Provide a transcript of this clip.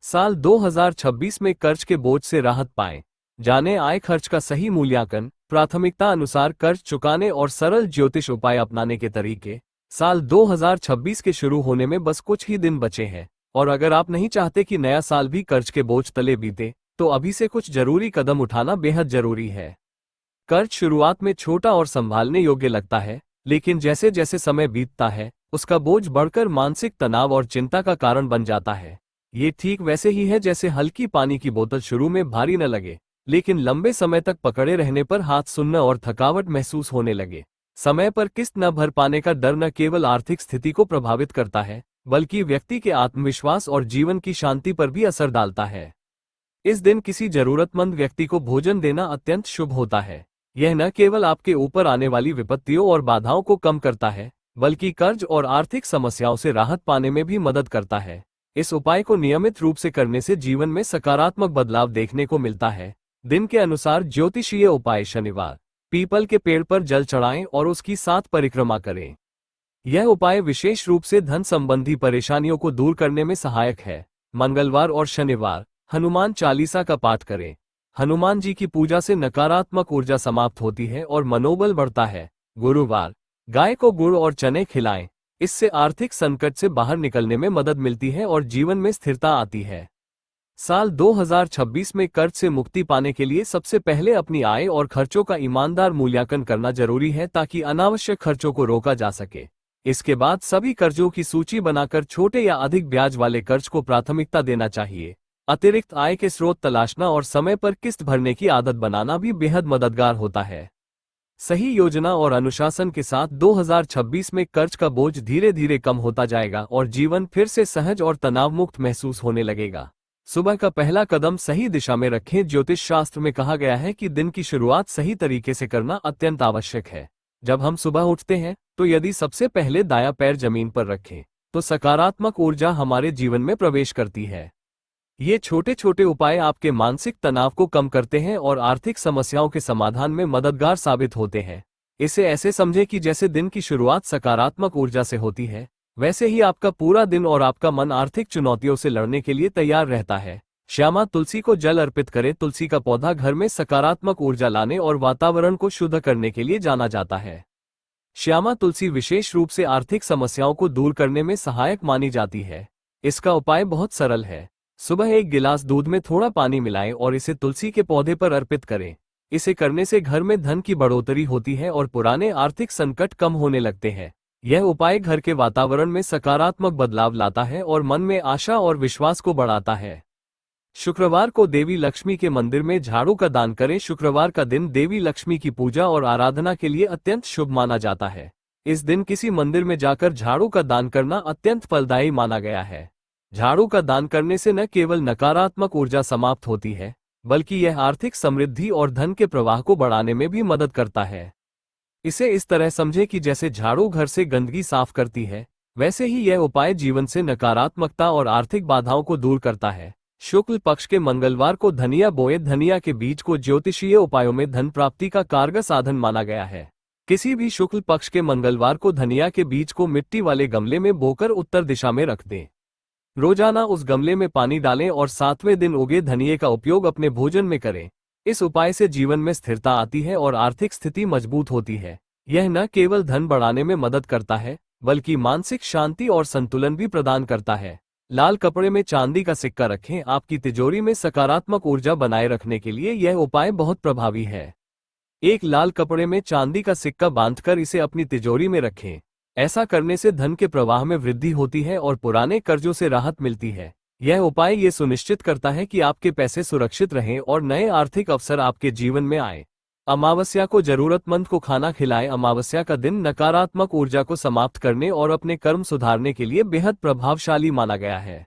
साल 2026 में कर्ज के बोझ से राहत पाएं। जानें आय खर्च का सही मूल्यांकन, प्राथमिकता अनुसार कर्ज चुकाने और सरल ज्योतिष उपाय अपनाने के तरीके। साल 2026 के शुरू होने में बस कुछ ही दिन बचे हैं, और अगर आप नहीं चाहते कि नया साल भी कर्ज के बोझ तले बीते, तो अभी से कुछ जरूरी कदम उठाना बेहद जरूरी है। कर्ज शुरुआत में छोटा और संभालने योग्य लगता है, लेकिन जैसे जैसे समय बीतता है, उसका बोझ बढ़कर मानसिक तनाव और चिंता का कारण बन जाता है। ये ठीक वैसे ही है जैसे हल्की पानी की बोतल शुरू में भारी न लगे, लेकिन लंबे समय तक पकड़े रहने पर हाथ सुन्ना और थकावट महसूस होने लगे। समय पर किस्त न भर पाने का डर न केवल आर्थिक स्थिति को प्रभावित करता है, बल्कि व्यक्ति के आत्मविश्वास और जीवन की शांति पर भी असर डालता है। इस दिन किसी जरूरतमंद व्यक्ति को भोजन देना अत्यंत शुभ होता है। यह न केवल आपके ऊपर आने वाली विपत्तियों और बाधाओं को कम करता है, बल्कि कर्ज और आर्थिक समस्याओं से राहत पाने में भी मदद करता है। इस उपाय को नियमित रूप से करने से जीवन में सकारात्मक बदलाव देखने को मिलता है। दिन के अनुसार ज्योतिषीय उपाय। शनिवार, पीपल के पेड़ पर जल चढ़ाएं और उसकी 7 परिक्रमा करें। यह उपाय विशेष रूप से धन संबंधी परेशानियों को दूर करने में सहायक है। मंगलवार और शनिवार, हनुमान चालीसा का पाठ करें। हनुमान जी की पूजा से नकारात्मक ऊर्जा समाप्त होती है और मनोबल बढ़ता है। गुरुवार, गाय को गुड़ और चने खिलाएं। इससे आर्थिक संकट से बाहर निकलने में मदद मिलती है और जीवन में स्थिरता आती है। साल 2026 में कर्ज से मुक्ति पाने के लिए सबसे पहले अपनी आय और खर्चों का ईमानदार मूल्यांकन करना जरूरी है, ताकि अनावश्यक खर्चों को रोका जा सके। इसके बाद सभी कर्जों की सूची बनाकर छोटे या अधिक ब्याज वाले कर्ज को प्राथमिकता देना चाहिए। अतिरिक्त आय के स्रोत तलाशना और समय पर किस्त भरने की आदत बनाना भी बेहद मददगार होता है। सही योजना और अनुशासन के साथ 2026 में कर्ज का बोझ धीरे धीरे कम होता जाएगा और जीवन फिर से सहज और तनाव मुक्त महसूस होने लगेगा। सुबह का पहला कदम सही दिशा में रखें। ज्योतिष शास्त्र में कहा गया है कि दिन की शुरुआत सही तरीके से करना अत्यंत आवश्यक है। जब हम सुबह उठते हैं, तो यदि सबसे पहले दायां पैर जमीन पर रखें, तो सकारात्मक ऊर्जा हमारे जीवन में प्रवेश करती है। ये छोटे छोटे उपाय आपके मानसिक तनाव को कम करते हैं और आर्थिक समस्याओं के समाधान में मददगार साबित होते हैं। इसे ऐसे समझें कि जैसे दिन की शुरुआत सकारात्मक ऊर्जा से होती है, वैसे ही आपका पूरा दिन और आपका मन आर्थिक चुनौतियों से लड़ने के लिए तैयार रहता है। श्यामा तुलसी को जल अर्पित करें। तुलसी का पौधा घर में सकारात्मक ऊर्जा लाने और वातावरण को शुद्ध करने के लिए जाना जाता है। श्यामा तुलसी विशेष रूप से आर्थिक समस्याओं को दूर करने में सहायक मानी जाती है। इसका उपाय बहुत सरल है। सुबह एक गिलास दूध में थोड़ा पानी मिलाएं और इसे तुलसी के पौधे पर अर्पित करें। इसे करने से घर में धन की बढ़ोतरी होती है और पुराने आर्थिक संकट कम होने लगते हैं। यह उपाय घर के वातावरण में सकारात्मक बदलाव लाता है और मन में आशा और विश्वास को बढ़ाता है। शुक्रवार को देवी लक्ष्मी के मंदिर में झाड़ू का दान करें। शुक्रवार का दिन देवी लक्ष्मी की पूजा और आराधना के लिए अत्यंत शुभ माना जाता है। इस दिन किसी मंदिर में जाकर झाड़ू का दान करना अत्यंत फलदायी माना गया है। झाड़ू का दान करने से न केवल नकारात्मक ऊर्जा समाप्त होती है, बल्कि यह आर्थिक समृद्धि और धन के प्रवाह को बढ़ाने में भी मदद करता है। इसे इस तरह समझें कि जैसे झाड़ू घर से गंदगी साफ करती है, वैसे ही यह उपाय जीवन से नकारात्मकता और आर्थिक बाधाओं को दूर करता है। शुक्ल पक्ष के मंगलवार को धनिया बोए। धनिया के बीज को ज्योतिषीय उपायों में धन प्राप्ति का कारगर साधन माना गया है। किसी भी शुक्ल पक्ष के मंगलवार को धनिया के बीज को मिट्टी वाले गमले में बोकर उत्तर दिशा में रख दें। रोजाना उस गमले में पानी डालें और 7वें दिन उगे धनिये का उपयोग अपने भोजन में करें। इस उपाय से जीवन में स्थिरता आती है और आर्थिक स्थिति मजबूत होती है। यह न केवल धन बढ़ाने में मदद करता है, बल्कि मानसिक शांति और संतुलन भी प्रदान करता है। लाल कपड़े में चांदी का सिक्का रखें। आपकी तिजोरी में सकारात्मक ऊर्जा बनाए रखने के लिए यह उपाय बहुत प्रभावी है। एक लाल कपड़े में चांदी का सिक्का बांधकर इसे अपनी तिजोरी में रखें। ऐसा करने से धन के प्रवाह में वृद्धि होती है और पुराने कर्जों से राहत मिलती है। यह उपाय ये सुनिश्चित करता है कि आपके पैसे सुरक्षित रहें और नए आर्थिक अवसर आपके जीवन में आए। अमावस्या को जरूरतमंद को खाना खिलाएं। अमावस्या का दिन नकारात्मक ऊर्जा को समाप्त करने और अपने कर्म सुधारने के लिए बेहद प्रभावशाली माना गया है।